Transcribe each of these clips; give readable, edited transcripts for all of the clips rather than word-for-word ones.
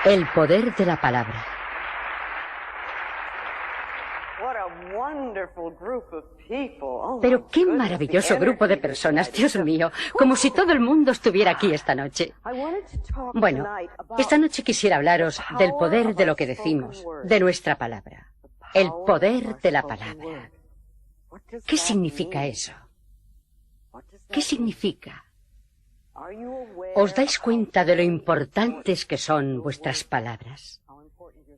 El poder de la palabra. Pero qué maravilloso grupo de personas, Dios mío, como si todo el mundo estuviera aquí esta noche. Bueno, esta noche quisiera hablaros del poder de lo que decimos, de nuestra palabra. El poder de la palabra. ¿Qué significa eso? ¿Qué significa? ¿Os dais cuenta de lo importantes que son vuestras palabras?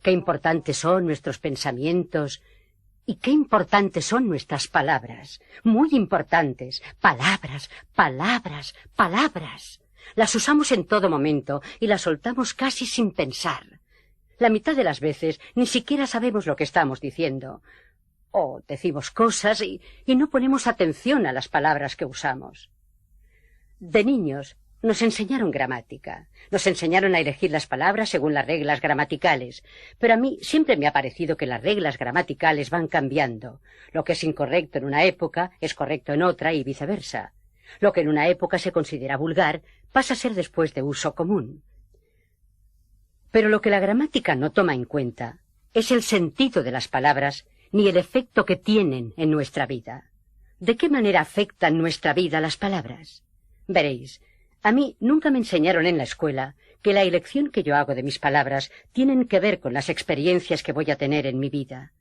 ¿Qué importantes son nuestros pensamientos? ¿Y qué importantes son nuestras palabras? Muy importantes. Palabras, palabras, palabras. Las usamos en todo momento y las soltamos casi sin pensar. La mitad de las veces ni siquiera sabemos lo que estamos diciendo. O decimos cosas y no ponemos atención a las palabras que usamos. De niños nos enseñaron gramática, nos enseñaron a elegir las palabras según las reglas gramaticales, pero a mí siempre me ha parecido que las reglas gramaticales van cambiando. Lo que es incorrecto en una época es correcto en otra y viceversa. Lo que en una época se considera vulgar pasa a ser después de uso común. Pero lo que la gramática no toma en cuenta es el sentido de las palabras ni el efecto que tienen en nuestra vida. ¿De qué manera afectan nuestra vida las palabras? Veréis, a mí nunca me enseñaron en la escuela que la elección que yo hago de mis palabras tienen que ver con las experiencias que voy a tener en mi vida.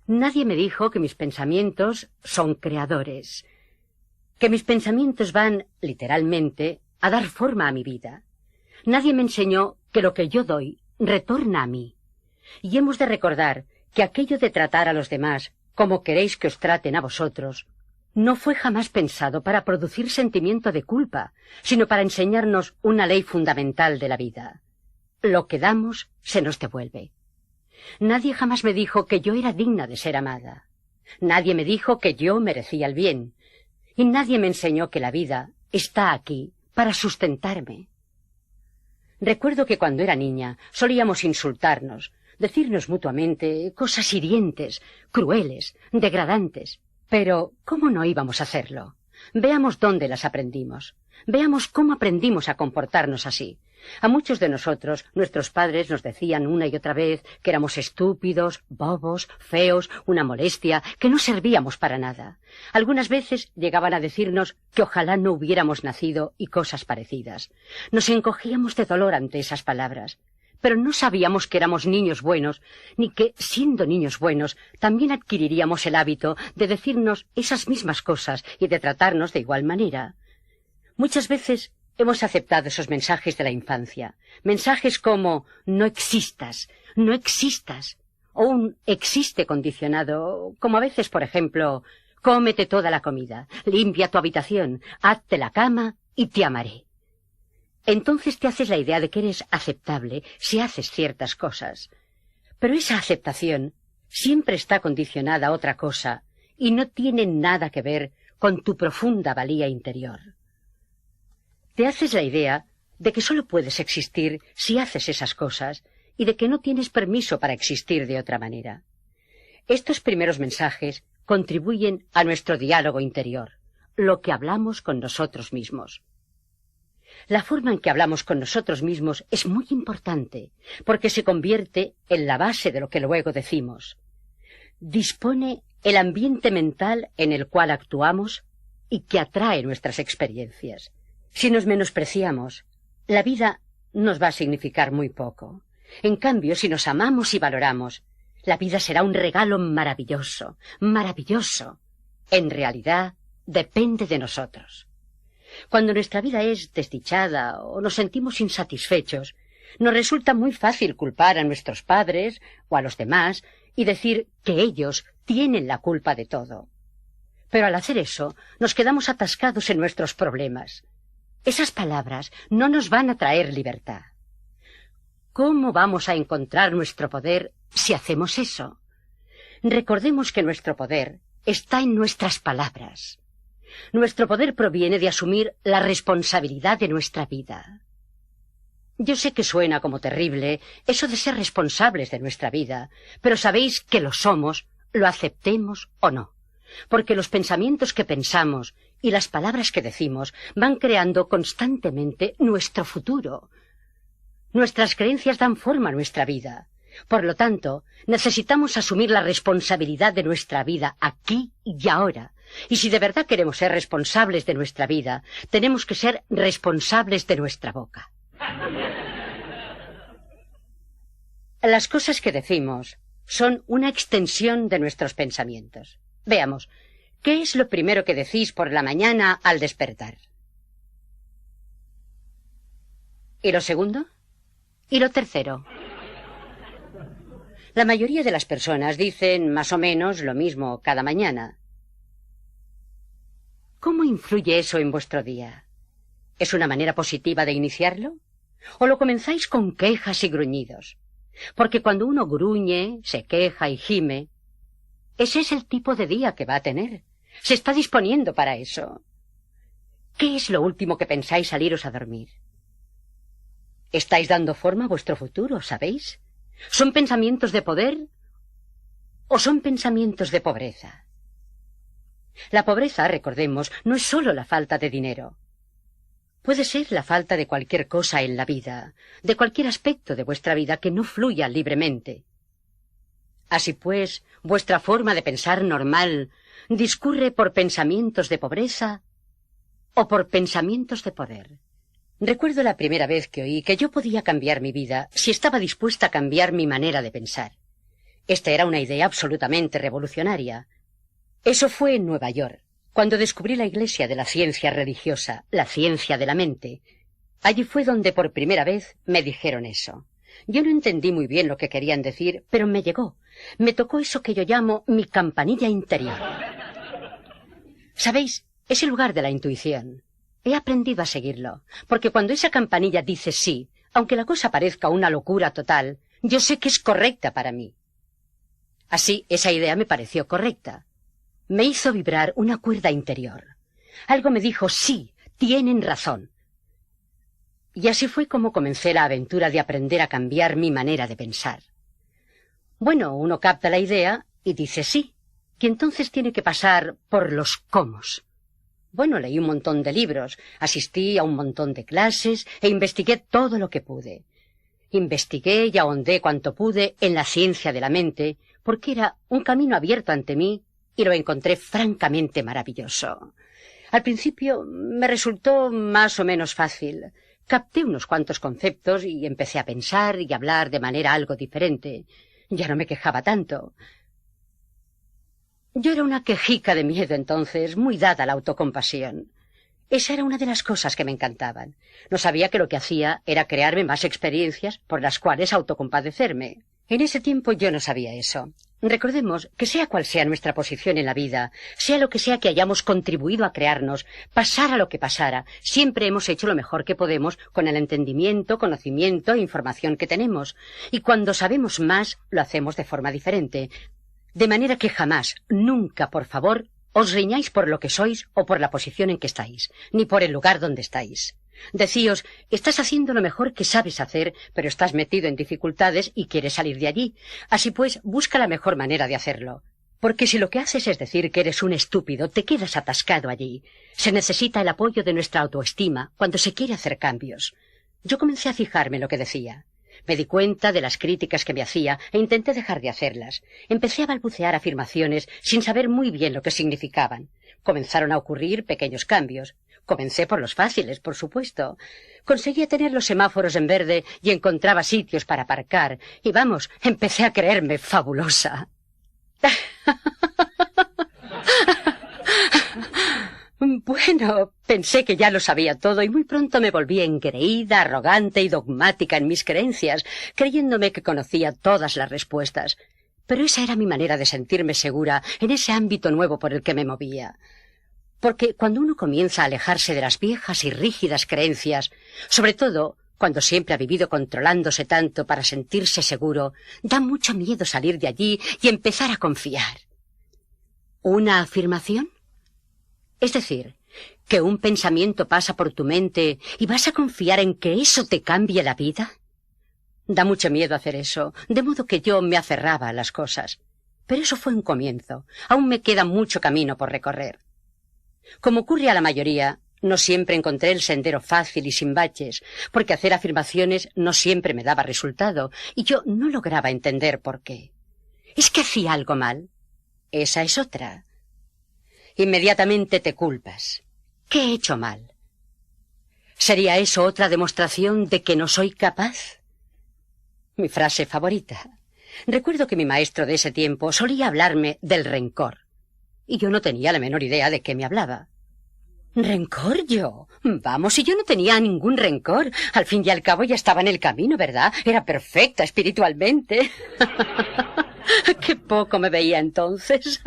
Nadie me dijo que mis pensamientos son creadores, que mis pensamientos van, literalmente, a dar forma a mi vida. Nadie me enseñó que lo que yo doy retorna a mí. Y hemos de recordar que aquello de tratar a los demás como queréis que os traten a vosotros no fue jamás pensado para producir sentimiento de culpa, sino para enseñarnos una ley fundamental de la vida. Lo que damos se nos devuelve. Nadie jamás me dijo que yo era digna de ser amada. Nadie me dijo que yo merecía el bien. Y nadie me enseñó que la vida está aquí para sustentarme. Recuerdo que cuando era niña solíamos insultarnos, decirnos mutuamente cosas hirientes, crueles, degradantes. Pero, ¿cómo no íbamos a hacerlo? Veamos dónde las aprendimos. Veamos cómo aprendimos a comportarnos así. A muchos de nosotros, nuestros padres nos decían una y otra vez que éramos estúpidos, bobos, feos, una molestia, que no servíamos para nada. Algunas veces llegaban a decirnos que ojalá no hubiéramos nacido y cosas parecidas. Nos encogíamos de dolor ante esas palabras. Pero no sabíamos que éramos niños buenos, ni que, siendo niños buenos, también adquiriríamos el hábito de decirnos esas mismas cosas y de tratarnos de igual manera. Muchas veces hemos aceptado esos mensajes de la infancia, mensajes como no existas, o un existe condicionado, como a veces, por ejemplo, cómete toda la comida, limpia tu habitación, hazte la cama y te amaré. Entonces te haces la idea de que eres aceptable si haces ciertas cosas. Pero esa aceptación siempre está condicionada a otra cosa y no tiene nada que ver con tu profunda valía interior. Te haces la idea de que solo puedes existir si haces esas cosas y de que no tienes permiso para existir de otra manera. Estos primeros mensajes contribuyen a nuestro diálogo interior, lo que hablamos con nosotros mismos. La forma en que hablamos con nosotros mismos es muy importante, porque se convierte en la base de lo que luego decimos. Dispone el ambiente mental en el cual actuamos y que atrae nuestras experiencias. Si nos menospreciamos, la vida nos va a significar muy poco. En cambio, si nos amamos y valoramos, la vida será un regalo maravilloso, maravilloso. En realidad, depende de nosotros. Cuando nuestra vida es desdichada o nos sentimos insatisfechos, nos resulta muy fácil culpar a nuestros padres o a los demás y decir que ellos tienen la culpa de todo. Pero al hacer eso, nos quedamos atascados en nuestros problemas. Esas palabras no nos van a traer libertad. ¿Cómo vamos a encontrar nuestro poder si hacemos eso? Recordemos que nuestro poder está en nuestras palabras. Nuestro poder proviene de asumir la responsabilidad de nuestra vida. Yo sé que suena como terrible eso de ser responsables de nuestra vida, pero sabéis que lo somos, lo aceptemos o no, porque los pensamientos que pensamos y las palabras que decimos van creando constantemente nuestro futuro. Nuestras creencias dan forma a nuestra vida. Por lo tanto, necesitamos asumir la responsabilidad de nuestra vida aquí y ahora. Y si de verdad queremos ser responsables de nuestra vida, tenemos que ser responsables de nuestra boca. Las cosas que decimos son una extensión de nuestros pensamientos. Veamos, ¿qué es lo primero que decís por la mañana al despertar? ¿Y lo segundo? ¿Y lo tercero? La mayoría de las personas dicen más o menos lo mismo cada mañana. ¿Cómo influye eso en vuestro día? ¿Es una manera positiva de iniciarlo? ¿O lo comenzáis con quejas y gruñidos? Porque cuando uno gruñe, se queja y gime, ese es el tipo de día que va a tener. Se está disponiendo para eso. ¿Qué es lo último que pensáis al iros a dormir? Estáis dando forma a vuestro futuro, ¿sabéis? ¿Son pensamientos de poder o son pensamientos de pobreza? La pobreza, recordemos, no es solo la falta de dinero. Puede ser la falta de cualquier cosa en la vida, de cualquier aspecto de vuestra vida que no fluya libremente. Así pues, vuestra forma de pensar normal discurre por pensamientos de pobreza o por pensamientos de poder. Recuerdo la primera vez que oí que yo podía cambiar mi vida si estaba dispuesta a cambiar mi manera de pensar. Esta era una idea absolutamente revolucionaria. Eso fue en Nueva York, cuando descubrí la iglesia de la ciencia religiosa, la ciencia de la mente. Allí fue donde por primera vez me dijeron eso. Yo no entendí muy bien lo que querían decir, pero me llegó. Me tocó eso que yo llamo mi campanilla interior. ¿Sabéis? Es el lugar de la intuición. He aprendido a seguirlo, porque cuando esa campanilla dice sí, aunque la cosa parezca una locura total, yo sé que es correcta para mí. Así, esa idea me pareció correcta. Me hizo vibrar una cuerda interior. Algo me dijo, sí, tienen razón. Y así fue como comencé la aventura de aprender a cambiar mi manera de pensar. Bueno, uno capta la idea y dice sí, que entonces tiene que pasar por los cómos. Bueno, leí un montón de libros, asistí a un montón de clases e investigué todo lo que pude. Investigué y ahondé cuanto pude en la ciencia de la mente, porque era un camino abierto ante mí y lo encontré francamente maravilloso. Al principio me resultó más o menos fácil. Capté unos cuantos conceptos y empecé a pensar y hablar de manera algo diferente. Ya no me quejaba tanto. Yo era una quejica de miedo entonces, muy dada a la autocompasión. Esa era una de las cosas que me encantaban. No sabía que lo que hacía era crearme más experiencias por las cuales autocompadecerme. En ese tiempo yo no sabía eso. Recordemos que sea cual sea nuestra posición en la vida, sea lo que sea que hayamos contribuido a crearnos, pasara lo que pasara, siempre hemos hecho lo mejor que podemos con el entendimiento, conocimiento e información que tenemos. Y cuando sabemos más, lo hacemos de forma diferente. De manera que jamás, nunca, por favor, os riñáis por lo que sois o por la posición en que estáis, ni por el lugar donde estáis. Decíos, estás haciendo lo mejor que sabes hacer, pero estás metido en dificultades y quieres salir de allí. Así pues, busca la mejor manera de hacerlo. Porque si lo que haces es decir que eres un estúpido, te quedas atascado allí. Se necesita el apoyo de nuestra autoestima cuando se quiere hacer cambios. Yo comencé a fijarme en lo que decía. Me di cuenta de las críticas que me hacía e intenté dejar de hacerlas. Empecé a balbucear afirmaciones sin saber muy bien lo que significaban. Comenzaron a ocurrir pequeños cambios. Comencé por los fáciles, por supuesto. Conseguía tener los semáforos en verde y encontraba sitios para aparcar. Y vamos, empecé a creerme fabulosa. Bueno, pensé que ya lo sabía todo y muy pronto me volví engreída, arrogante y dogmática en mis creencias, creyéndome que conocía todas las respuestas. Pero esa era mi manera de sentirme segura en ese ámbito nuevo por el que me movía. Porque cuando uno comienza a alejarse de las viejas y rígidas creencias, sobre todo cuando siempre ha vivido controlándose tanto para sentirse seguro, da mucho miedo salir de allí y empezar a confiar. ¿Una afirmación? Es decir, que un pensamiento pasa por tu mente y vas a confiar en que eso te cambie la vida. Da mucho miedo hacer eso, de modo que yo me aferraba a las cosas. Pero eso fue un comienzo. Aún me queda mucho camino por recorrer. Como ocurre a la mayoría, No siempre encontré el sendero fácil y sin baches, porque hacer afirmaciones no siempre me daba resultado, y yo no lograba entender por qué. ¿Es que hacía algo mal? Esa es otra. Inmediatamente te culpas. ¿Qué he hecho mal? ¿Sería eso otra demostración de que no soy capaz? Mi frase favorita. Recuerdo que mi maestro de ese tiempo solía hablarme del rencor, y yo no tenía la menor idea de qué me hablaba. ¿Rencor yo? Vamos, si yo no tenía ningún rencor. Al fin y al cabo ya estaba en el camino, ¿verdad? Era perfecta espiritualmente. Qué poco me veía entonces.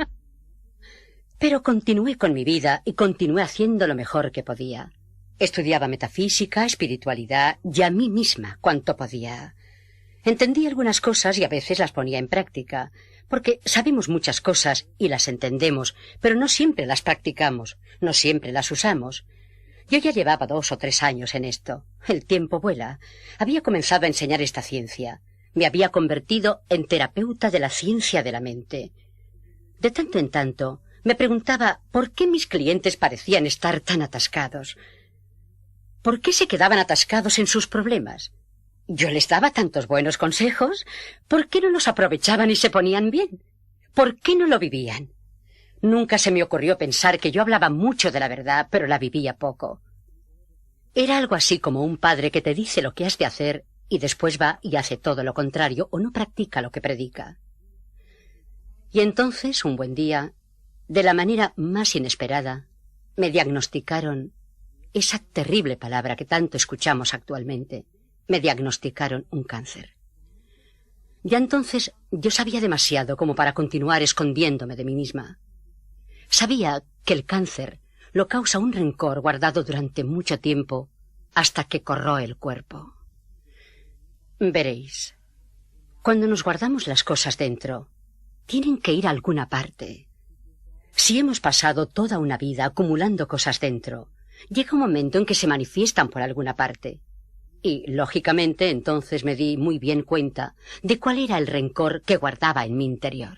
Pero continué con mi vida y continué haciendo lo mejor que podía. Estudiaba metafísica, espiritualidad y a mí misma cuanto podía. Entendí algunas cosas y a veces las ponía en práctica, porque sabemos muchas cosas y las entendemos, pero no siempre las practicamos, no siempre las usamos. Yo ya llevaba 2 o 3 años en esto. El tiempo vuela. Había comenzado a enseñar esta ciencia. Me había convertido en terapeuta de la ciencia de la mente. De tanto en tanto, me preguntaba por qué mis clientes parecían estar tan atascados. ¿Por qué se quedaban atascados en sus problemas? Yo les daba tantos buenos consejos. ¿Por qué no los aprovechaban y se ponían bien? ¿Por qué no lo vivían? Nunca se me ocurrió pensar que yo hablaba mucho de la verdad, pero la vivía poco. Era algo así como un padre que te dice lo que has de hacer y después va y hace todo lo contrario o no practica lo que predica. Y entonces, un buen día, de la manera más inesperada, me diagnosticaron esa terrible palabra que tanto escuchamos actualmente. Me diagnosticaron un cáncer. Ya entonces yo sabía demasiado como para continuar escondiéndome de mí misma. Sabía que el cáncer lo causa un rencor guardado durante mucho tiempo hasta que corroe el cuerpo. Veréis, cuando nos guardamos las cosas dentro, tienen que ir a alguna parte. Si hemos pasado toda una vida acumulando cosas dentro, llega un momento en que se manifiestan por alguna parte. Y, lógicamente, entonces me di muy bien cuenta de cuál era el rencor que guardaba en mi interior.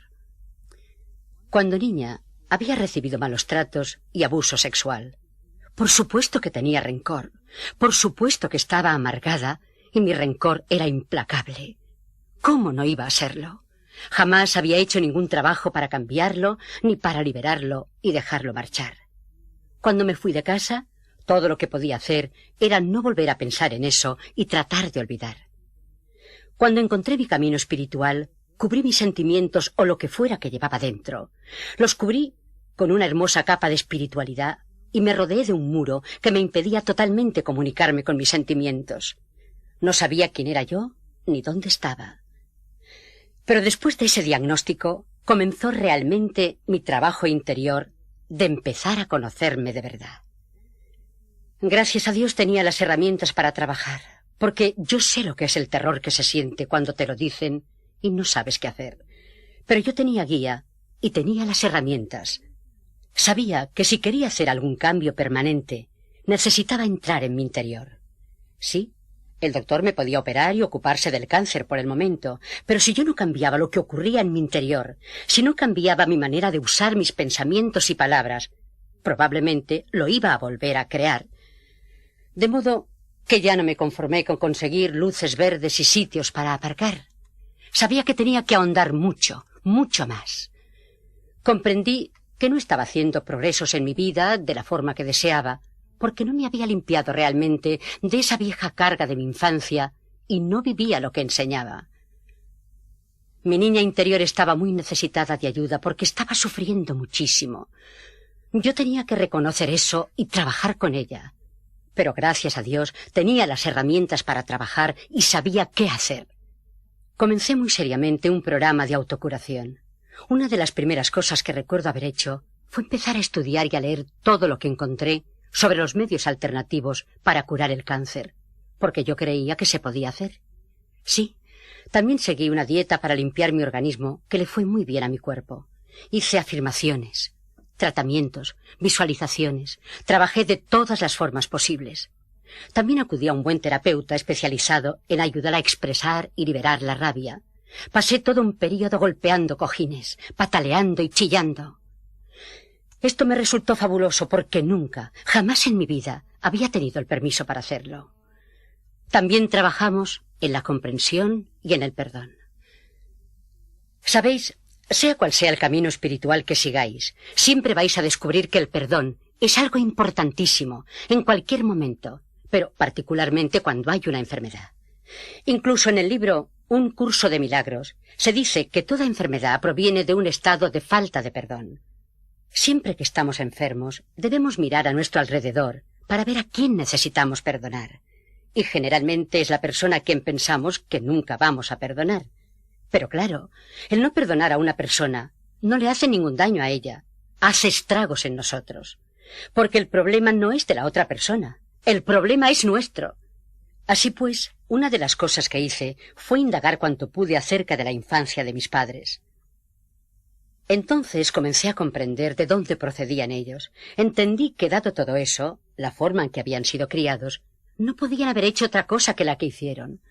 Cuando niña, había recibido malos tratos y abuso sexual. Por supuesto que tenía rencor. Por supuesto que estaba amargada y mi rencor era implacable. ¿Cómo no iba a serlo? Jamás había hecho ningún trabajo para cambiarlo ni para liberarlo y dejarlo marchar. Cuando me fui de casa, todo lo que podía hacer era no volver a pensar en eso y tratar de olvidar. Cuando encontré mi camino espiritual, cubrí mis sentimientos o lo que fuera que llevaba dentro. Los cubrí con una hermosa capa de espiritualidad y me rodeé de un muro que me impedía totalmente comunicarme con mis sentimientos. No sabía quién era yo ni dónde estaba. Pero después de ese diagnóstico comenzó realmente mi trabajo interior de empezar a conocerme de verdad. Gracias a Dios tenía las herramientas para trabajar, porque yo sé lo que es el terror que se siente cuando te lo dicen y no sabes qué hacer. Pero yo tenía guía y tenía las herramientas. Sabía que si quería hacer algún cambio permanente, necesitaba entrar en mi interior. Sí, el doctor me podía operar y ocuparse del cáncer por el momento, pero si yo no cambiaba lo que ocurría en mi interior, si no cambiaba mi manera de usar mis pensamientos y palabras, probablemente lo iba a volver a crear. De modo que ya no me conformé con conseguir luces verdes y sitios para aparcar. Sabía que tenía que ahondar mucho, mucho más. Comprendí que no estaba haciendo progresos en mi vida de la forma que deseaba, porque no me había limpiado realmente de esa vieja carga de mi infancia y no vivía lo que enseñaba. Mi niña interior estaba muy necesitada de ayuda porque estaba sufriendo muchísimo. Yo tenía que reconocer eso y trabajar con ella. Pero gracias a Dios tenía las herramientas para trabajar y sabía qué hacer. Comencé muy seriamente un programa de autocuración. Una de las primeras cosas que recuerdo haber hecho fue empezar a estudiar y a leer todo lo que encontré sobre los medios alternativos para curar el cáncer, porque yo creía que se podía hacer. Sí, también seguí una dieta para limpiar mi organismo que le fue muy bien a mi cuerpo. Hice afirmaciones, tratamientos, visualizaciones. Trabajé de todas las formas posibles. También acudí a un buen terapeuta especializado en ayudar a expresar y liberar la rabia. Pasé todo un período golpeando cojines, pataleando y chillando. Esto me resultó fabuloso porque nunca, jamás en mi vida, había tenido el permiso para hacerlo. También trabajamos en la comprensión y en el perdón. Sabéis, sea cual sea el camino espiritual que sigáis, siempre vais a descubrir que el perdón es algo importantísimo en cualquier momento, pero particularmente cuando hay una enfermedad. Incluso en el libro Un curso de milagros se dice que toda enfermedad proviene de un estado de falta de perdón. Siempre que estamos enfermos, debemos mirar a nuestro alrededor para ver a quién necesitamos perdonar. Y generalmente es la persona a quien pensamos que nunca vamos a perdonar. Pero claro, el no perdonar a una persona no le hace ningún daño a ella, hace estragos en nosotros. Porque el problema no es de la otra persona, el problema es nuestro. Así pues, una de las cosas que hice fue indagar cuanto pude acerca de la infancia de mis padres. Entonces comencé a comprender de dónde procedían ellos. Entendí que, dado todo eso, la forma en que habían sido criados, no podían haber hecho otra cosa que la que hicieron.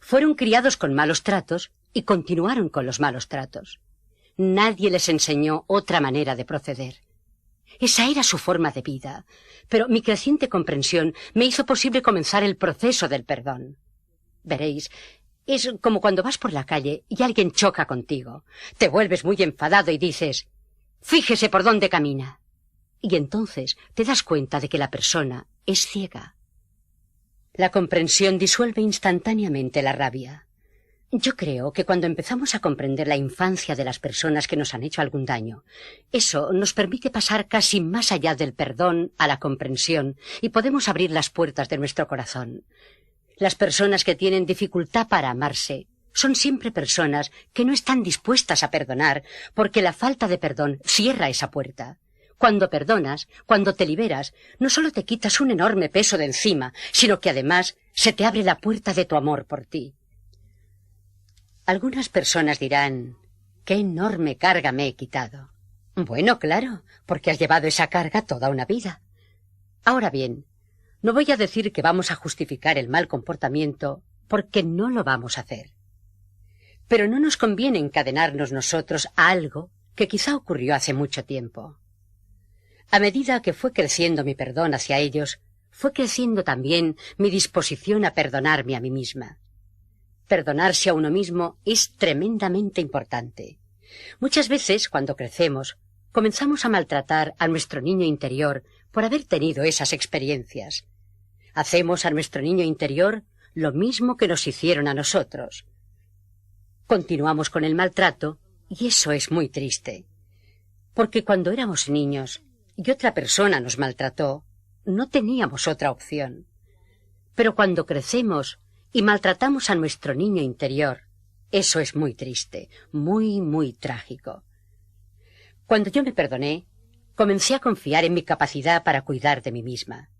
Fueron criados con malos tratos y continuaron con los malos tratos. Nadie les enseñó otra manera de proceder. Esa era su forma de vida, pero mi creciente comprensión me hizo posible comenzar el proceso del perdón. Veréis, es como cuando vas por la calle y alguien choca contigo. Te vuelves muy enfadado y dices, «Fíjese por dónde camina». Y entonces te das cuenta de que la persona es ciega. La comprensión disuelve instantáneamente la rabia. Yo creo que cuando empezamos a comprender la infancia de las personas que nos han hecho algún daño, eso nos permite pasar casi más allá del perdón a la comprensión y podemos abrir las puertas de nuestro corazón. Las personas que tienen dificultad para amarse son siempre personas que no están dispuestas a perdonar porque la falta de perdón cierra esa puerta. Cuando perdonas, cuando te liberas, no solo te quitas un enorme peso de encima, sino que además se te abre la puerta de tu amor por ti. Algunas personas dirán, «¡Qué enorme carga me he quitado!». Bueno, claro, porque has llevado esa carga toda una vida. Ahora bien, no voy a decir que vamos a justificar el mal comportamiento, porque no lo vamos a hacer. Pero no nos conviene encadenarnos nosotros a algo que quizá ocurrió hace mucho tiempo. A medida que fue creciendo mi perdón hacia ellos, fue creciendo también mi disposición a perdonarme a mí misma. Perdonarse a uno mismo es tremendamente importante. Muchas veces, cuando crecemos, comenzamos a maltratar a nuestro niño interior por haber tenido esas experiencias. Hacemos a nuestro niño interior lo mismo que nos hicieron a nosotros. Continuamos con el maltrato y eso es muy triste. Porque cuando éramos niños y otra persona nos maltrató, no teníamos otra opción. Pero cuando crecemos y maltratamos a nuestro niño interior, eso es muy triste, muy, muy trágico. Cuando yo me perdoné, comencé a confiar en mi capacidad para cuidar de mí misma.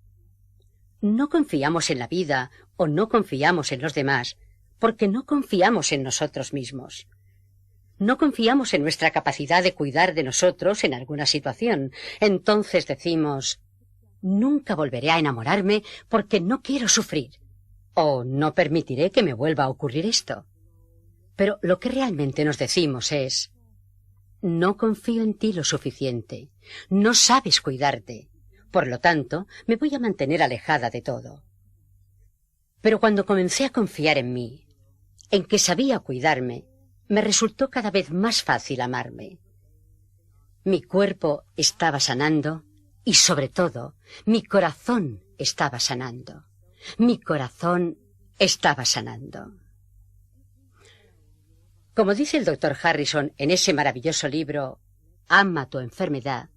No confiamos en la vida o no confiamos en los demás porque no confiamos en nosotros mismos. No confiamos en nuestra capacidad de cuidar de nosotros en alguna situación. Entonces decimos, «Nunca volveré a enamorarme porque no quiero sufrir». O no permitiré que me vuelva a ocurrir esto. Pero lo que realmente nos decimos es, no confío en ti lo suficiente, no sabes cuidarte, por lo tanto, me voy a mantener alejada de todo. Pero cuando comencé a confiar en mí, en que sabía cuidarme, me resultó cada vez más fácil amarme. Mi cuerpo estaba sanando y, sobre todo, mi corazón estaba sanando. Mi corazón estaba sanando. Como dice el Dr. Harrison en ese maravilloso libro, Ama tu enfermedad,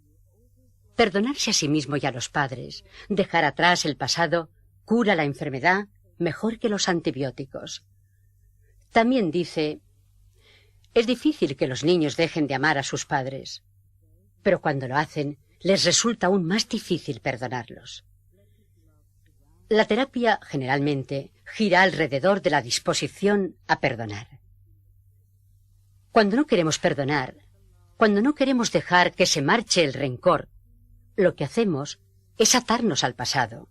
perdonarse a sí mismo y a los padres, dejar atrás el pasado, cura la enfermedad mejor que los antibióticos. También dice, es difícil que los niños dejen de amar a sus padres, pero cuando lo hacen, les resulta aún más difícil perdonarlos. La terapia, generalmente, gira alrededor de la disposición a perdonar. Cuando no queremos perdonar, cuando no queremos dejar que se marche el rencor, lo que hacemos es atarnos al pasado.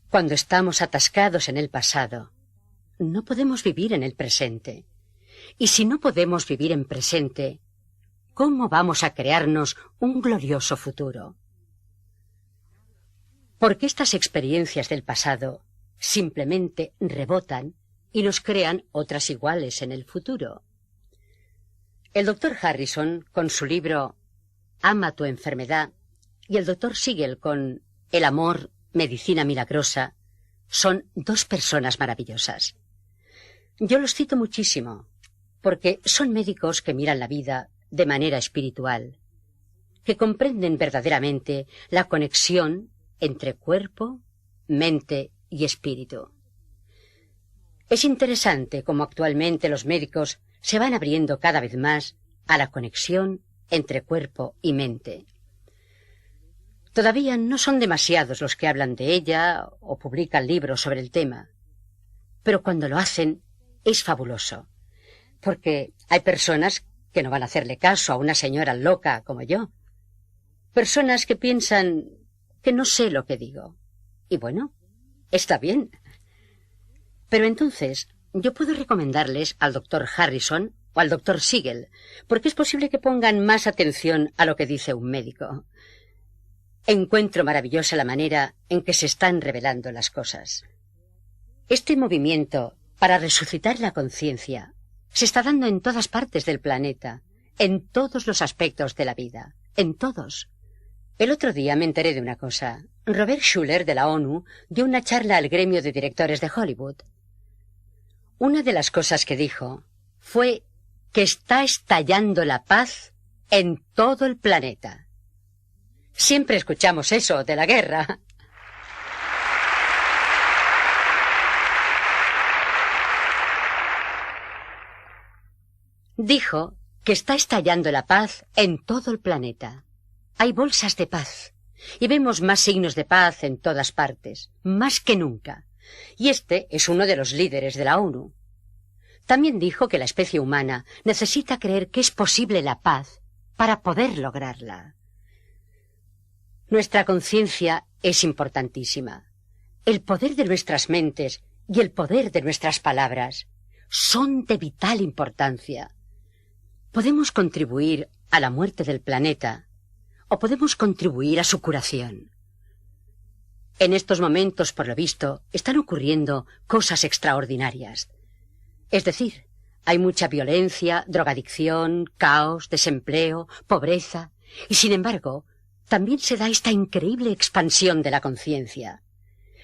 Cuando estamos atascados en el pasado, no podemos vivir en el presente. Y si no podemos vivir en presente, cómo vamos a crearnos un glorioso futuro. Porque estas experiencias del pasado simplemente rebotan y nos crean otras iguales en el futuro. El doctor Harrison, con su libro Ama tu enfermedad, y el doctor Siegel con El amor, medicina milagrosa, son dos personas maravillosas. Yo los cito muchísimo, porque son médicos que miran la vida de manera espiritual, que comprenden verdaderamente la conexión entre cuerpo, mente y espíritu. Es interesante cómo actualmente los médicos se van abriendo cada vez más a la conexión entre cuerpo y mente. Todavía no son demasiados los que hablan de ella o publican libros sobre el tema, pero cuando lo hacen es fabuloso, porque hay personas que no van a hacerle caso a una señora loca como yo, personas que piensan que no sé lo que digo, y bueno, está bien. Pero entonces yo puedo recomendarles al doctor Harrison o al doctor Siegel, porque es posible que pongan más atención a lo que dice un médico. Encuentro maravillosa la manera en que se están revelando las cosas. Este movimiento para resucitar la conciencia se está dando en todas partes del planeta, en todos los aspectos de la vida, en todos. El otro día me enteré de una cosa. Robert Schuller, de la ONU, dio una charla al gremio de directores de Hollywood. Una de las cosas que dijo fue que está estallando la paz en todo el planeta. Siempre escuchamos eso de la guerra. Dijo que está estallando la paz en todo el planeta. Hay bolsas de paz y vemos más signos de paz en todas partes, más que nunca. Y este es uno de los líderes de la ONU. También dijo que la especie humana necesita creer que es posible la paz para poder lograrla. Nuestra conciencia es importantísima. El poder de nuestras mentes y el poder de nuestras palabras son de vital importancia. Podemos contribuir a la muerte del planeta o podemos contribuir a su curación. En estos momentos, por lo visto, están ocurriendo cosas extraordinarias. Es decir, hay mucha violencia, drogadicción, caos, desempleo, pobreza, y sin embargo, también se da esta increíble expansión de la conciencia.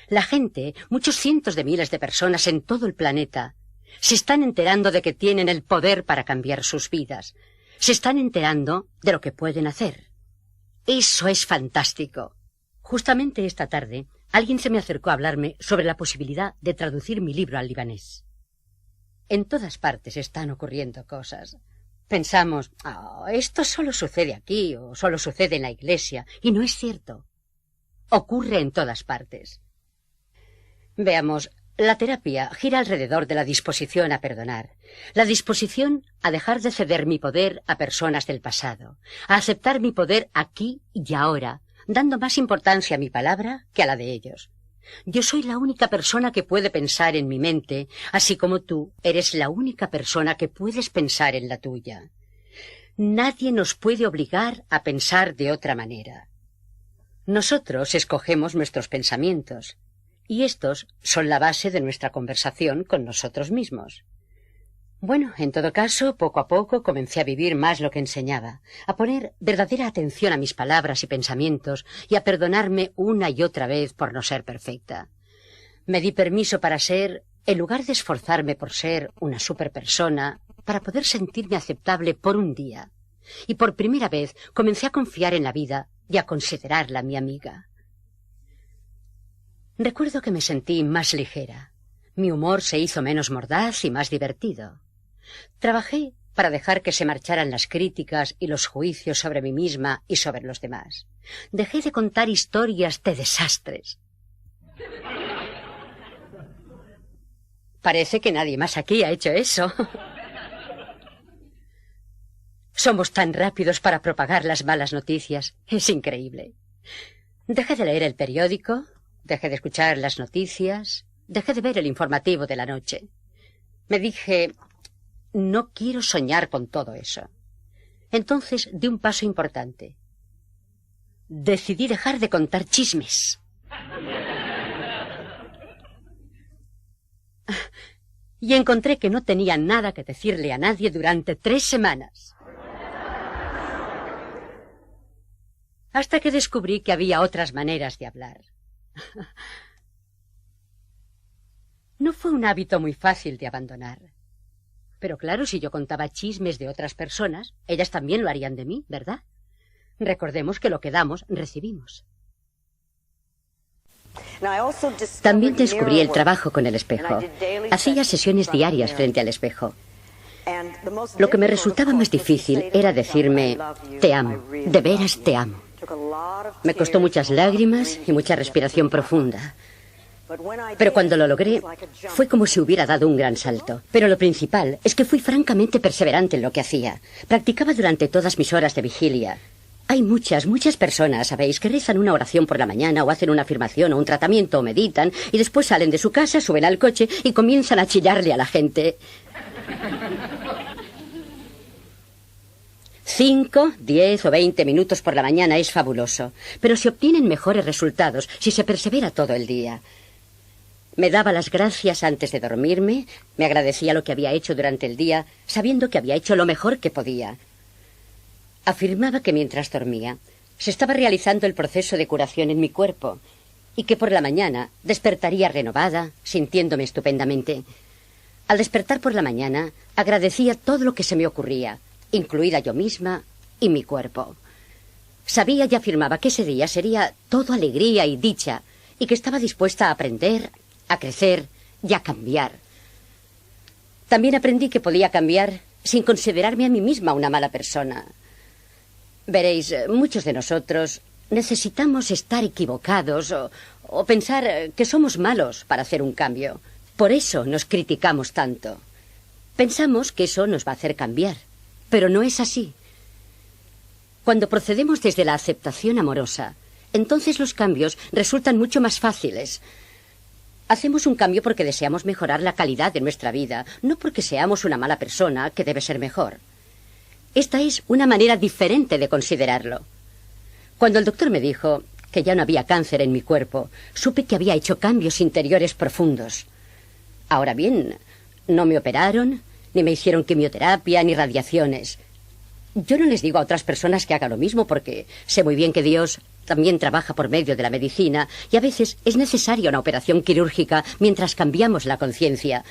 La gente, muchos cientos de miles de personas en todo el planeta, se están enterando de que tienen el poder para cambiar sus vidas. Se están enterando de lo que pueden hacer. Eso es fantástico. Justamente esta tarde, alguien se me acercó a hablarme sobre la posibilidad de traducir mi libro al libanés. En todas partes están ocurriendo cosas. Pensamos, esto solo sucede aquí o solo sucede en la iglesia, y no es cierto. Ocurre en todas partes. Veamos, la terapia gira alrededor de la disposición a perdonar, la disposición a dejar de ceder mi poder a personas del pasado, a aceptar mi poder aquí y ahora, dando más importancia a mi palabra que a la de ellos. Yo soy la única persona que puede pensar en mi mente, así como tú eres la única persona que puedes pensar en la tuya. Nadie nos puede obligar a pensar de otra manera. Nosotros escogemos nuestros pensamientos, y estos son la base de nuestra conversación con nosotros mismos. Bueno, en todo caso, poco a poco comencé a vivir más lo que enseñaba, a poner verdadera atención a mis palabras y pensamientos y a perdonarme una y otra vez por no ser perfecta. Me di permiso para ser, en lugar de esforzarme por ser una superpersona, para poder sentirme aceptable por un día. Y por primera vez comencé a confiar en la vida y a considerarla mi amiga. Recuerdo que me sentí más ligera. Mi humor se hizo menos mordaz y más divertido. Trabajé para dejar que se marcharan las críticas y los juicios sobre mí misma y sobre los demás. Dejé de contar historias de desastres. Parece que nadie más aquí ha hecho eso. Somos tan rápidos para propagar las malas noticias. Es increíble. Dejé de leer el periódico, dejé de escuchar las noticias, dejé de ver el informativo de la noche. Me dije, no quiero soñar con todo eso. Entonces di un paso importante. Decidí dejar de contar chismes. Y encontré que no tenía nada que decirle a nadie durante 3 semanas. Hasta que descubrí que había otras maneras de hablar. No fue un hábito muy fácil de abandonar. Pero claro, si yo contaba chismes de otras personas, ellas también lo harían de mí, ¿verdad? Recordemos que lo que damos, recibimos. También descubrí el trabajo con el espejo. Hacía sesiones diarias frente al espejo. Lo que me resultaba más difícil era decirme, te amo, de veras te amo. Me costó muchas lágrimas y mucha respiración profunda. Pero cuando lo logré, fue como si hubiera dado un gran salto. Pero lo principal es que fui francamente perseverante en lo que hacía. Practicaba durante todas mis horas de vigilia. Hay muchas personas, ¿sabéis?, que rezan una oración por la mañana o hacen una afirmación o un tratamiento o meditan y después salen de su casa, suben al coche y comienzan a chillarle a la gente. 5, 10 o 20 minutos por la mañana es fabuloso, pero se obtienen mejores resultados si se persevera todo el día. Me daba las gracias antes de dormirme, me agradecía lo que había hecho durante el día, sabiendo que había hecho lo mejor que podía. Afirmaba que mientras dormía, se estaba realizando el proceso de curación en mi cuerpo y que por la mañana despertaría renovada, sintiéndome estupendamente. Al despertar por la mañana, agradecía todo lo que se me ocurría, incluida yo misma y mi cuerpo. Sabía y afirmaba que ese día sería todo alegría y dicha y que estaba dispuesta a aprender, a crecer y a cambiar. También aprendí que podía cambiar sin considerarme a mí misma una mala persona. Veréis, muchos de nosotros necesitamos estar equivocados o pensar que somos malos para hacer un cambio. Por eso nos criticamos tanto. Pensamos que eso nos va a hacer cambiar, pero no es así. Cuando procedemos desde la aceptación amorosa, entonces los cambios resultan mucho más fáciles. Hacemos un cambio porque deseamos mejorar la calidad de nuestra vida, no porque seamos una mala persona que debe ser mejor. Esta es una manera diferente de considerarlo. Cuando el doctor me dijo que ya no había cáncer en mi cuerpo, supe que había hecho cambios interiores profundos. Ahora bien, no me operaron, ni me hicieron quimioterapia, ni radiaciones. Yo no les digo a otras personas que hagan lo mismo porque sé muy bien que Dios también trabaja por medio de la medicina y a veces es necesaria una operación quirúrgica mientras cambiamos la conciencia.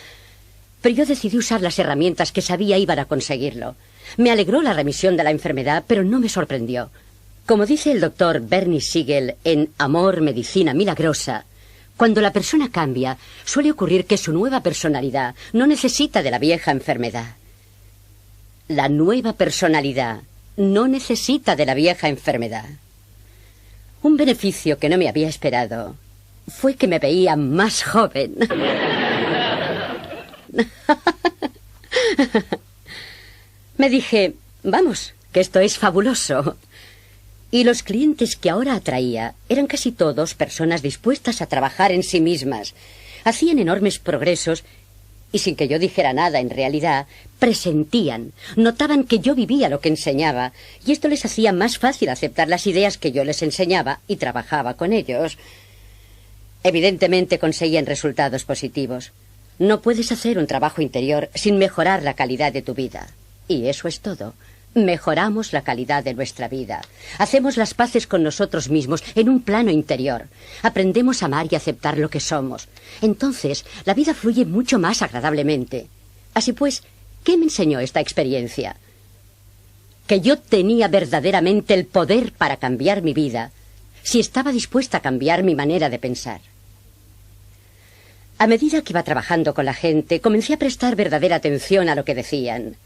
Pero yo decidí usar las herramientas que sabía iban a conseguirlo. Me alegró la remisión de la enfermedad, pero no me sorprendió. Como dice el doctor Bernie Siegel en Amor, Medicina Milagrosa, cuando la persona cambia, suele ocurrir que su nueva personalidad no necesita de la vieja enfermedad. La nueva personalidad no necesita de la vieja enfermedad. Un beneficio que no me había esperado fue que me veía más joven. Me dije, vamos, que esto es fabuloso. Y los clientes que ahora atraía eran casi todos personas dispuestas a trabajar en sí mismas. Hacían enormes progresos y sin que yo dijera nada en realidad, presentían, notaban que yo vivía lo que enseñaba y esto les hacía más fácil aceptar las ideas que yo les enseñaba y trabajaba con ellos. Evidentemente conseguían resultados positivos. No puedes hacer un trabajo interior sin mejorar la calidad de tu vida. Y eso es todo. Mejoramos la calidad de nuestra vida. Hacemos las paces con nosotros mismos en un plano interior. Aprendemos a amar y aceptar lo que somos. Entonces, la vida fluye mucho más agradablemente. Así pues, ¿qué me enseñó esta experiencia? Que yo tenía verdaderamente el poder para cambiar mi vida, si estaba dispuesta a cambiar mi manera de pensar. A medida que iba trabajando con la gente, comencé a prestar verdadera atención a lo que decían.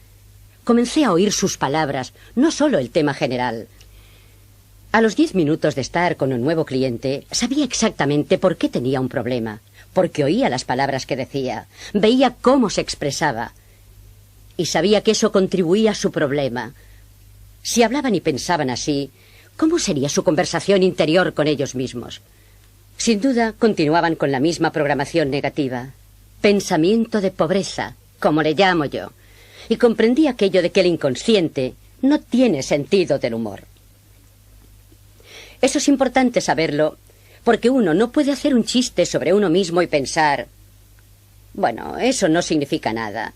Comencé a oír sus palabras, no solo el tema general. A los 10 minutos de estar con un nuevo cliente, sabía exactamente por qué tenía un problema, porque oía las palabras que decía, veía cómo se expresaba, y sabía que eso contribuía a su problema. Si hablaban y pensaban así, ¿cómo sería su conversación interior con ellos mismos? Sin duda, continuaban con la misma programación negativa. Pensamiento de pobreza, como le llamo yo. Y comprendí aquello de que el inconsciente no tiene sentido del humor. Eso es importante saberlo, porque uno no puede hacer un chiste sobre uno mismo y pensar, bueno, eso no significa nada.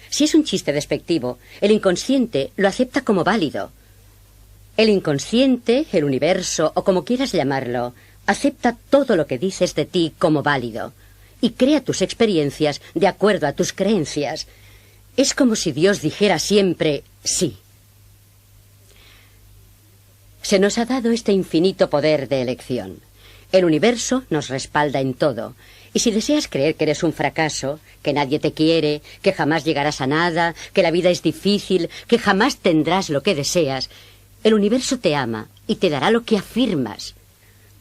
Si es un chiste despectivo, el inconsciente lo acepta como válido. El inconsciente, el universo, o como quieras llamarlo, acepta todo lo que dices de ti como válido y crea tus experiencias de acuerdo a tus creencias. Es como si Dios dijera siempre sí. Se nos ha dado este infinito poder de elección. El universo nos respalda en todo. Y si deseas creer que eres un fracaso, que nadie te quiere, que jamás llegarás a nada, que la vida es difícil, que jamás tendrás lo que deseas, el universo te ama y te dará lo que afirmas.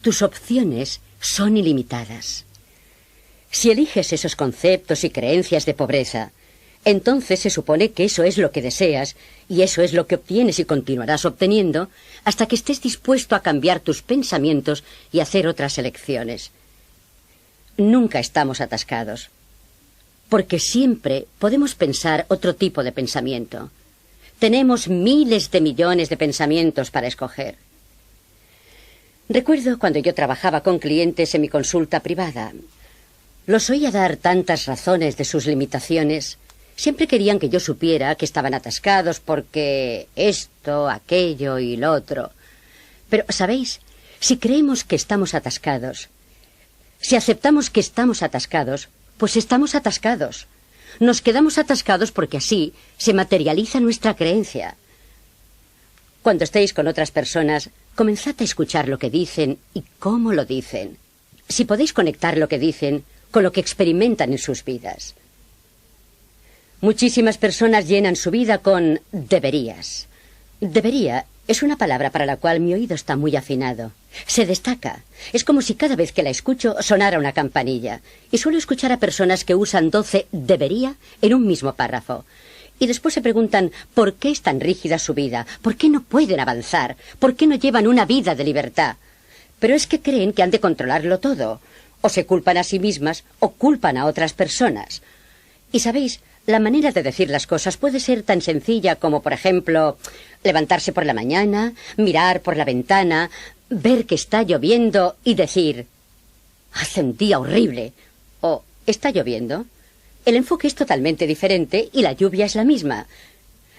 Tus opciones son ilimitadas. Si eliges esos conceptos y creencias de pobreza, entonces se supone que eso es lo que deseas y eso es lo que obtienes y continuarás obteniendo hasta que estés dispuesto a cambiar tus pensamientos y hacer otras elecciones. Nunca estamos atascados, porque siempre podemos pensar otro tipo de pensamiento. Tenemos miles de millones de pensamientos para escoger. Recuerdo cuando yo trabajaba con clientes en mi consulta privada. Los oía dar tantas razones de sus limitaciones. Siempre querían que yo supiera que estaban atascados porque esto, aquello y lo otro. Pero, ¿sabéis? Si creemos que estamos atascados, si aceptamos que estamos atascados, pues estamos atascados. Nos quedamos atascados porque así se materializa nuestra creencia. Cuando estéis con otras personas, comenzad a escuchar lo que dicen y cómo lo dicen. Si podéis conectar lo que dicen con lo que experimentan en sus vidas. Muchísimas personas llenan su vida con deberías. Debería es una palabra para la cual mi oído está muy afinado. Se destaca. Es como si cada vez que la escucho sonara una campanilla. Y suelo escuchar a personas que usan 12 debería en un mismo párrafo. Y después se preguntan ¿por qué es tan rígida su vida? ¿Por qué no pueden avanzar? ¿Por qué no llevan una vida de libertad? Pero es que creen que han de controlarlo todo. O se culpan a sí mismas o culpan a otras personas. Y sabéis, la manera de decir las cosas puede ser tan sencilla como, por ejemplo, levantarse por la mañana, mirar por la ventana, ver que está lloviendo y decir «hace un día horrible» o «está lloviendo». El enfoque es totalmente diferente y la lluvia es la misma.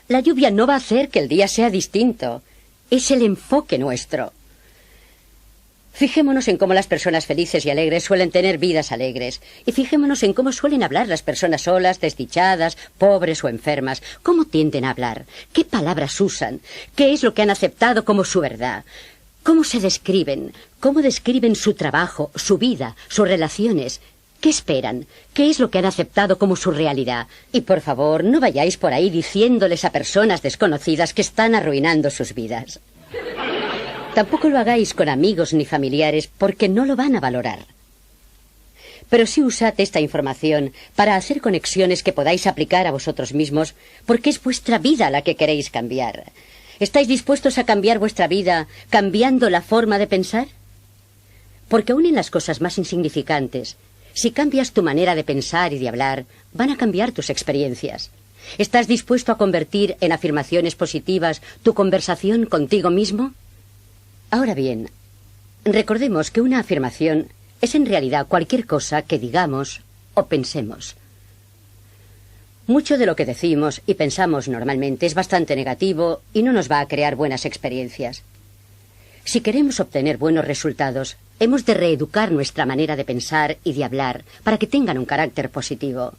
La lluvia no va a hacer que el día sea distinto. Es el enfoque nuestro. Fijémonos en cómo las personas felices y alegres suelen tener vidas alegres. Y fijémonos en cómo suelen hablar las personas solas, desdichadas, pobres o enfermas. ¿Cómo tienden a hablar? ¿Qué palabras usan? ¿Qué es lo que han aceptado como su verdad? ¿Cómo se describen? ¿Cómo describen su trabajo, su vida, sus relaciones? ¿Qué esperan? ¿Qué es lo que han aceptado como su realidad? Y por favor, no vayáis por ahí diciéndoles a personas desconocidas que están arruinando sus vidas. Tampoco lo hagáis con amigos ni familiares porque no lo van a valorar. Pero sí usad esta información para hacer conexiones que podáis aplicar a vosotros mismos porque es vuestra vida la que queréis cambiar. ¿Estáis dispuestos a cambiar vuestra vida cambiando la forma de pensar? Porque aún en las cosas más insignificantes, si cambias tu manera de pensar y de hablar, van a cambiar tus experiencias. ¿Estás dispuesto a convertir en afirmaciones positivas tu conversación contigo mismo? Ahora bien, recordemos que una afirmación es en realidad cualquier cosa que digamos o pensemos. Mucho de lo que decimos y pensamos normalmente es bastante negativo y no nos va a crear buenas experiencias. Si queremos obtener buenos resultados, hemos de reeducar nuestra manera de pensar y de hablar para que tengan un carácter positivo.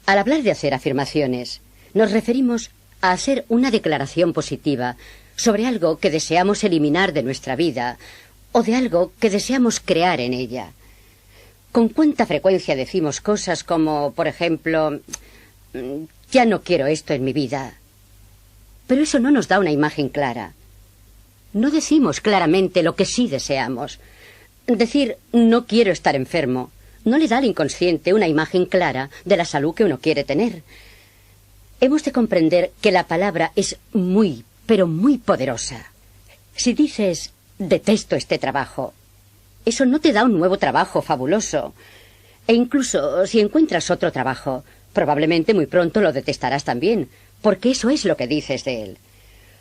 Al hablar de hacer afirmaciones, nos referimos a hacer una declaración positiva sobre algo que deseamos eliminar de nuestra vida o de algo que deseamos crear en ella. ¿Con cuánta frecuencia decimos cosas como, por ejemplo, ya no quiero esto en mi vida? Pero eso no nos da una imagen clara. No decimos claramente lo que sí deseamos. Decir no quiero estar enfermo no le da al inconsciente una imagen clara de la salud que uno quiere tener. Hemos de comprender que la palabra es muy, pero muy poderosa. Si dices, detesto este trabajo, eso no te da un nuevo trabajo fabuloso. E incluso si encuentras otro trabajo, probablemente muy pronto lo detestarás también, porque eso es lo que dices de él.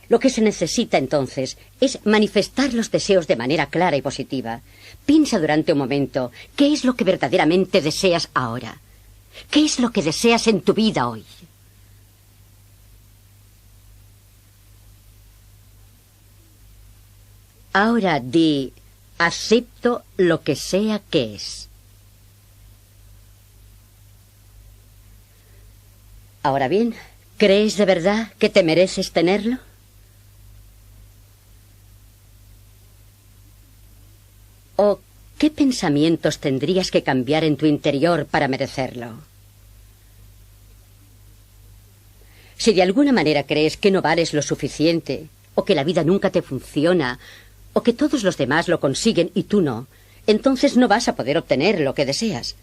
Lo que se necesita entonces es manifestar los deseos de manera clara y positiva. Piensa durante un momento, ¿qué es lo que verdaderamente deseas ahora? ¿Qué es lo que deseas en tu vida hoy? Ahora di, acepto lo que sea que es. Ahora bien, ¿crees de verdad que te mereces tenerlo? ¿O qué pensamientos tendrías que cambiar en tu interior para merecerlo? Si de alguna manera crees que no vales lo suficiente, o que la vida nunca te funciona, o que todos los demás lo consiguen y tú no, entonces no vas a poder obtener lo que deseas.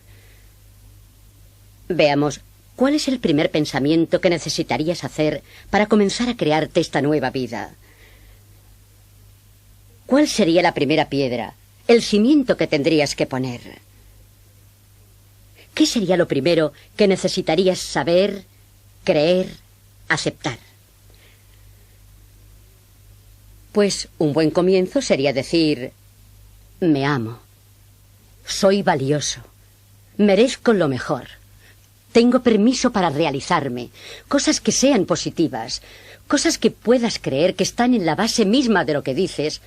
Veamos, ¿cuál es el primer pensamiento que necesitarías hacer para comenzar a crearte esta nueva vida? ¿Cuál sería la primera piedra, el cimiento que tendrías que poner? ¿Qué sería lo primero que necesitarías saber, creer, aceptar? Pues un buen comienzo sería decir, me amo, soy valioso, merezco lo mejor, tengo permiso para realizarme, cosas que sean positivas, cosas que puedas creer que están en la base misma de lo que dices,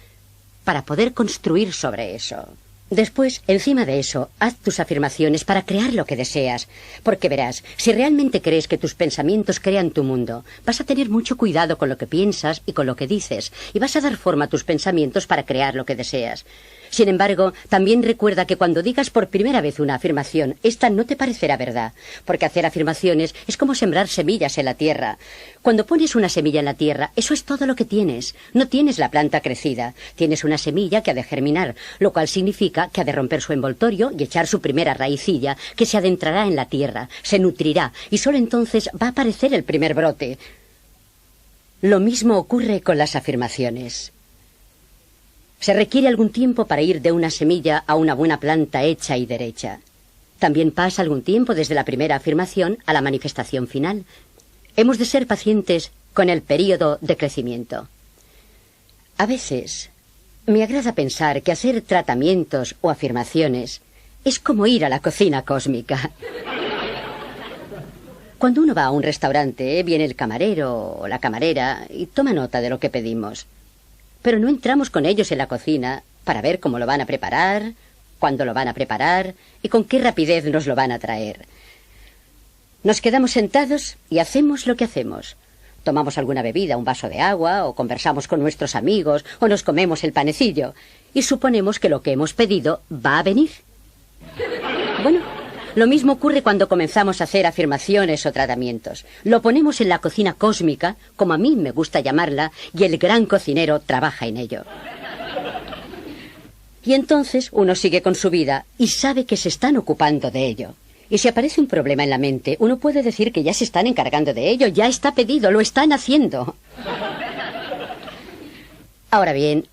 para poder construir sobre eso. Después, encima de eso, haz tus afirmaciones para crear lo que deseas. Porque verás, si realmente crees que tus pensamientos crean tu mundo, vas a tener mucho cuidado con lo que piensas y con lo que dices, y vas a dar forma a tus pensamientos para crear lo que deseas. Sin embargo, también recuerda que cuando digas por primera vez una afirmación, esta no te parecerá verdad, porque hacer afirmaciones es como sembrar semillas en la tierra. Cuando pones una semilla en la tierra, eso es todo lo que tienes. No tienes la planta crecida, tienes una semilla que ha de germinar, lo cual significa que ha de romper su envoltorio y echar su primera raicilla, que se adentrará en la tierra, se nutrirá, y solo entonces va a aparecer el primer brote. Lo mismo ocurre con las afirmaciones. Se requiere algún tiempo para ir de una semilla a una buena planta hecha y derecha. También pasa algún tiempo desde la primera afirmación a la manifestación final. Hemos de ser pacientes con el período de crecimiento. A veces me agrada pensar que hacer tratamientos o afirmaciones es como ir a la cocina cósmica. Cuando uno va a un restaurante, viene el camarero o la camarera y toma nota de lo que pedimos. Pero no entramos con ellos en la cocina para ver cómo lo van a preparar, cuándo lo van a preparar y con qué rapidez nos lo van a traer. Nos quedamos sentados y hacemos lo que hacemos. Tomamos alguna bebida, un vaso de agua, o conversamos con nuestros amigos, o nos comemos el panecillo, y suponemos que lo que hemos pedido va a venir. Bueno, lo mismo ocurre cuando comenzamos a hacer afirmaciones o tratamientos. Lo ponemos en la cocina cósmica, como a mí me gusta llamarla, y el gran cocinero trabaja en ello. Y entonces uno sigue con su vida y sabe que se están ocupando de ello. Y si aparece un problema en la mente, uno puede decir que ya se están encargando de ello, ya está pedido, lo están haciendo. Ahora bien,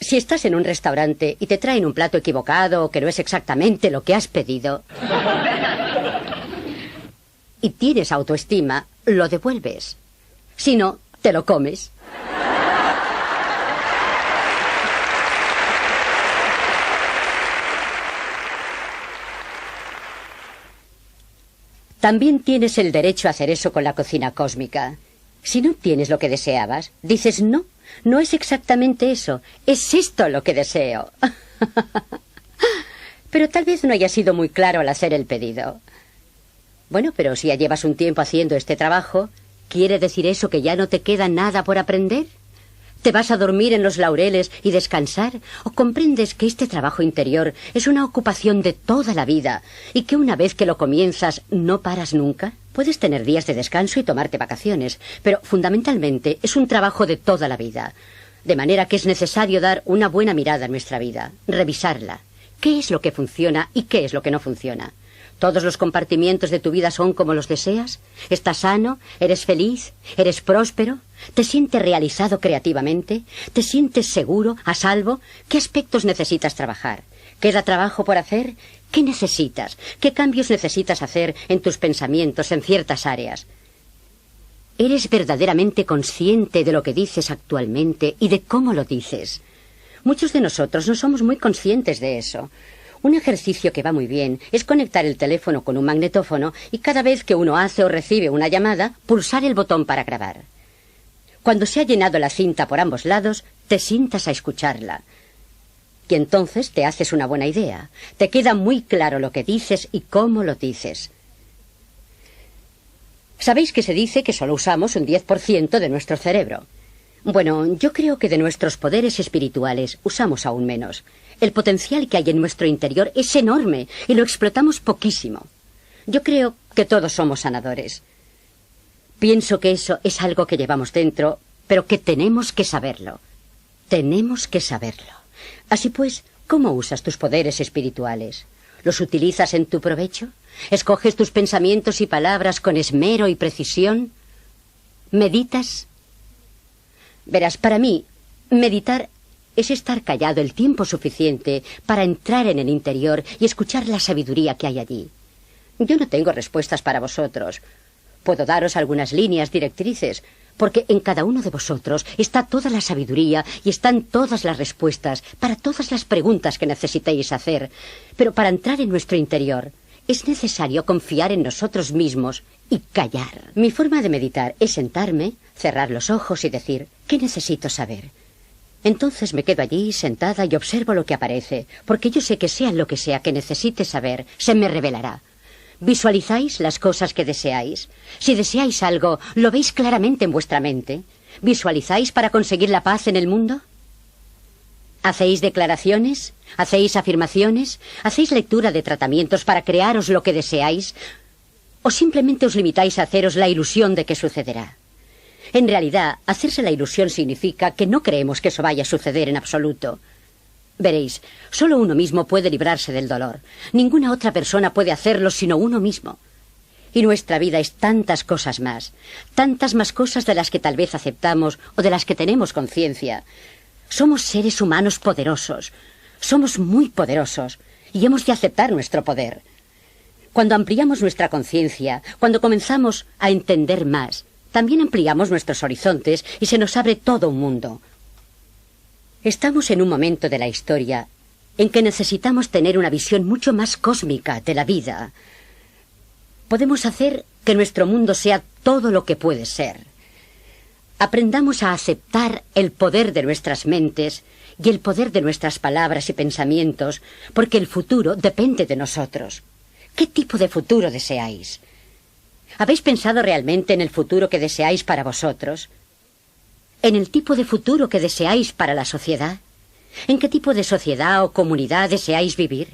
si estás en un restaurante y te traen un plato equivocado o que no es exactamente lo que has pedido y tienes autoestima, lo devuelves. Si no, te lo comes. También tienes el derecho a hacer eso con la cocina cósmica. Si no tienes lo que deseabas, dices no, no es exactamente eso, es esto lo que deseo. Pero tal vez no haya sido muy claro al hacer el pedido. Bueno, pero si ya llevas un tiempo haciendo este trabajo, ¿quiere decir eso que ya no te queda nada por aprender? ¿Te vas a dormir en los laureles y descansar? ¿O comprendes que este trabajo interior es una ocupación de toda la vida y que una vez que lo comienzas no paras nunca? Puedes tener días de descanso y tomarte vacaciones, pero fundamentalmente es un trabajo de toda la vida. De manera que es necesario dar una buena mirada a nuestra vida, revisarla. ¿Qué es lo que funciona y qué es lo que no funciona? ¿Todos los compartimientos de tu vida son como los deseas? ¿Estás sano? ¿Eres feliz? ¿Eres próspero? ¿Te sientes realizado creativamente? ¿Te sientes seguro, a salvo? ¿Qué aspectos necesitas trabajar? ¿Queda trabajo por hacer? ¿Qué necesitas? ¿Qué cambios necesitas hacer en tus pensamientos en ciertas áreas? ¿Eres verdaderamente consciente de lo que dices actualmente y de cómo lo dices? Muchos de nosotros no somos muy conscientes de eso. Un ejercicio que va muy bien es conectar el teléfono con un magnetófono y cada vez que uno hace o recibe una llamada, pulsar el botón para grabar. Cuando se ha llenado la cinta por ambos lados, te sientas a escucharla. Y entonces te haces una buena idea. Te queda muy claro lo que dices y cómo lo dices. ¿Sabéis que se dice que solo usamos un 10% de nuestro cerebro? Bueno, yo creo que de nuestros poderes espirituales usamos aún menos. El potencial que hay en nuestro interior es enorme y lo explotamos poquísimo. Yo creo que todos somos sanadores. Pienso que eso es algo que llevamos dentro, pero que tenemos que saberlo. Tenemos que saberlo. Así pues, ¿cómo usas tus poderes espirituales? ¿Los utilizas en tu provecho? ¿Escoges tus pensamientos y palabras con esmero y precisión? ¿Meditas? Verás, para mí, meditar es estar callado el tiempo suficiente para entrar en el interior y escuchar la sabiduría que hay allí. Yo no tengo respuestas para vosotros. Puedo daros algunas líneas directrices, porque en cada uno de vosotros está toda la sabiduría y están todas las respuestas para todas las preguntas que necesitéis hacer. Pero para entrar en nuestro interior es necesario confiar en nosotros mismos y callar. Mi forma de meditar es sentarme, cerrar los ojos y decir, ¿qué necesito saber? Entonces me quedo allí sentada y observo lo que aparece, porque yo sé que sea lo que sea que necesite saber, se me revelará. ¿Visualizáis las cosas que deseáis? Si deseáis algo, ¿lo veis claramente en vuestra mente? ¿Visualizáis para conseguir la paz en el mundo? ¿Hacéis declaraciones? ¿Hacéis afirmaciones? ¿Hacéis lectura de tratamientos para crearos lo que deseáis? ¿O simplemente os limitáis a haceros la ilusión de que sucederá? En realidad, hacerse la ilusión significa que no creemos que eso vaya a suceder en absoluto. Veréis, solo uno mismo puede librarse del dolor. Ninguna otra persona puede hacerlo sino uno mismo. Y nuestra vida es tantas cosas más cosas de las que tal vez aceptamos o de las que tenemos conciencia. Somos seres humanos poderosos, somos muy poderosos y hemos de aceptar nuestro poder. Cuando ampliamos nuestra conciencia, cuando comenzamos a entender más, también ampliamos nuestros horizontes y se nos abre todo un mundo. Estamos en un momento de la historia en que necesitamos tener una visión mucho más cósmica de la vida. Podemos hacer que nuestro mundo sea todo lo que puede ser. Aprendamos a aceptar el poder de nuestras mentes y el poder de nuestras palabras y pensamientos, porque el futuro depende de nosotros. ¿Qué tipo de futuro deseáis? ¿Habéis pensado realmente en el futuro que deseáis para vosotros? ¿En el tipo de futuro que deseáis para la sociedad? ¿En qué tipo de sociedad o comunidad deseáis vivir?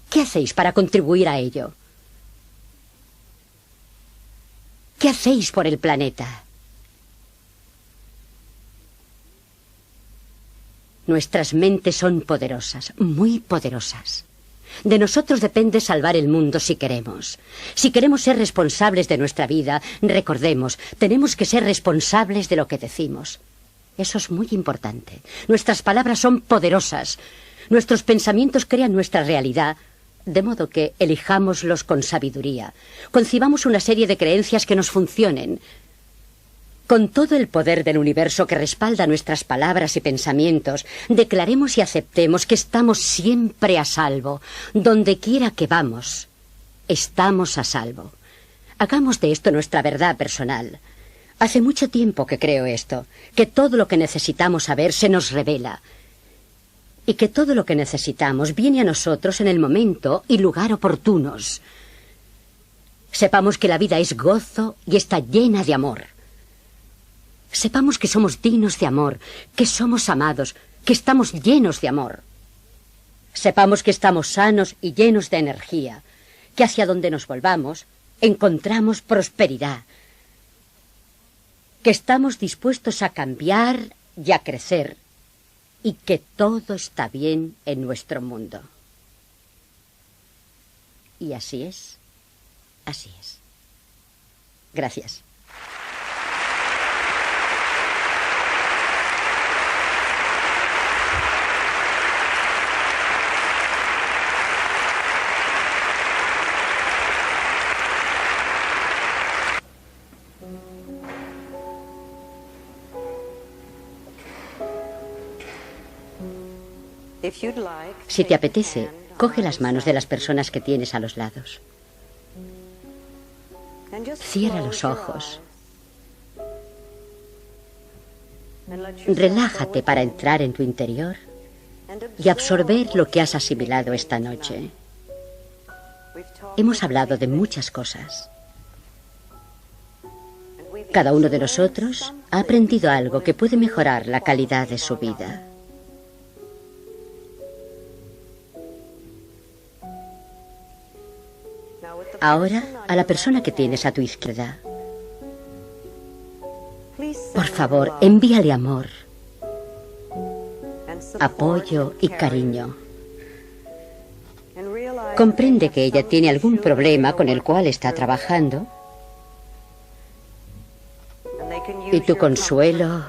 ¿Qué hacéis para contribuir a ello? ¿Qué hacéis por el planeta? Nuestras mentes son poderosas, muy poderosas. De nosotros depende salvar el mundo si queremos. Si queremos ser responsables de nuestra vida, recordemos, tenemos que ser responsables de lo que decimos. Eso es muy importante. Nuestras palabras son poderosas. Nuestros pensamientos crean nuestra realidad, de modo que elijámoslos con sabiduría. Concibamos una serie de creencias que nos funcionen. Con todo el poder del universo que respalda nuestras palabras y pensamientos, declaremos y aceptemos que estamos siempre a salvo. Donde quiera que vamos, estamos a salvo. Hagamos de esto nuestra verdad personal. Hace mucho tiempo que creo esto, que todo lo que necesitamos saber se nos revela, y que todo lo que necesitamos viene a nosotros en el momento y lugar oportunos. Sepamos que la vida es gozo y está llena de amor. Sepamos que somos dignos de amor, que somos amados, que estamos llenos de amor. Sepamos que estamos sanos y llenos de energía, que hacia donde nos volvamos encontramos prosperidad, que estamos dispuestos a cambiar y a crecer, y que todo está bien en nuestro mundo. Y así es, así es. Gracias. Si te apetece, coge las manos de las personas que tienes a los lados. Cierra los ojos. Relájate para entrar en tu interior y absorber lo que has asimilado esta noche. Hemos hablado de muchas cosas. Cada uno de nosotros ha aprendido algo que puede mejorar la calidad de su vida. Ahora, a la persona que tienes a tu izquierda, por favor, envíale amor, apoyo y cariño. Comprende que ella tiene algún problema con el cual está trabajando y tu consuelo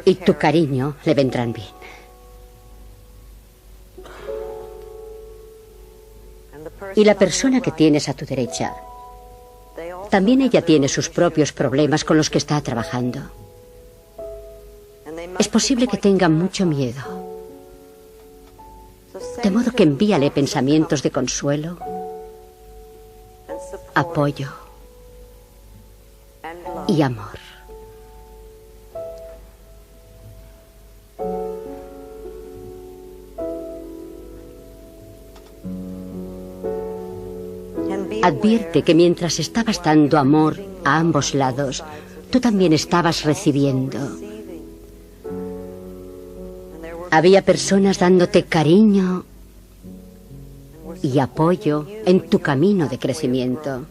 y tu cariño le vendrán bien. Y la persona que tienes a tu derecha, también ella tiene sus propios problemas con los que está trabajando. Es posible que tenga mucho miedo. De modo que envíale pensamientos de consuelo, apoyo y amor. Advierte que mientras estabas dando amor a ambos lados, tú también estabas recibiendo. Había personas dándote cariño y apoyo en tu camino de crecimiento.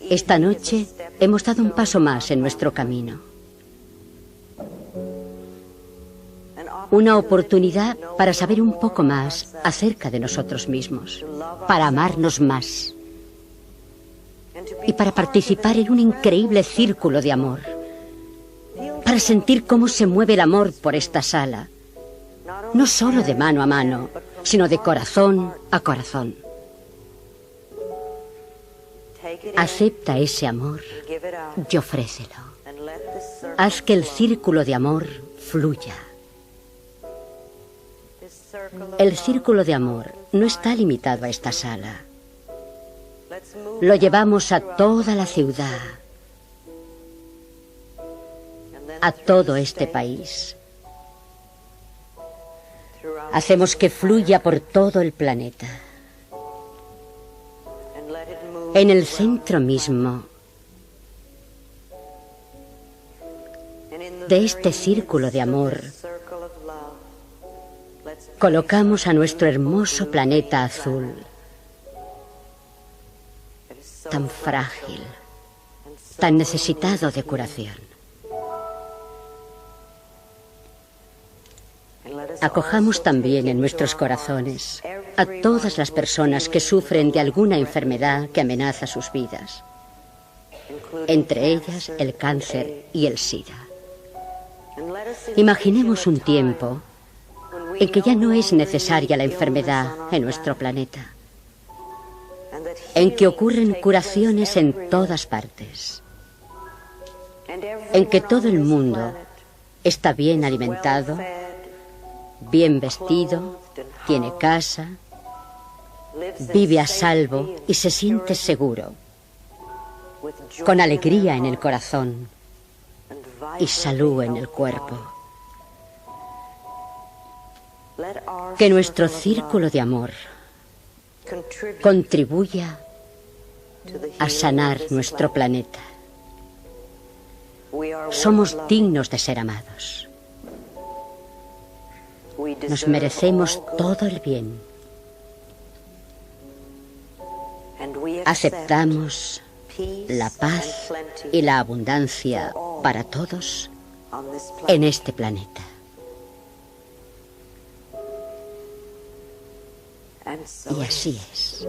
Esta noche hemos dado un paso más en nuestro camino. Una oportunidad para saber un poco más acerca de nosotros mismos, para amarnos más y para participar en un increíble círculo de amor, para sentir cómo se mueve el amor por esta sala, no solo de mano a mano, sino de corazón a corazón. Acepta ese amor y ofrécelo. Haz que el círculo de amor fluya. El círculo de amor no está limitado a esta sala. Lo llevamos a toda la ciudad, a todo este país. Hacemos que fluya por todo el planeta. En el centro mismo de este círculo de amor, colocamos a nuestro hermoso planeta azul, tan frágil, tan necesitado de curación. Acojamos también en nuestros corazones a todas las personas que sufren de alguna enfermedad que amenaza sus vidas, entre ellas el cáncer y el SIDA. Imaginemos un tiempo en que ya no es necesaria la enfermedad en nuestro planeta, en que ocurren curaciones en todas partes, en que todo el mundo está bien alimentado, bien vestido, tiene casa, vive a salvo y se siente seguro, con alegría en el corazón y salud en el cuerpo. Que nuestro círculo de amor contribuya a sanar nuestro planeta. Somos dignos de ser amados. Nos merecemos todo el bien. Aceptamos la paz y la abundancia para todos en este planeta. Y así es.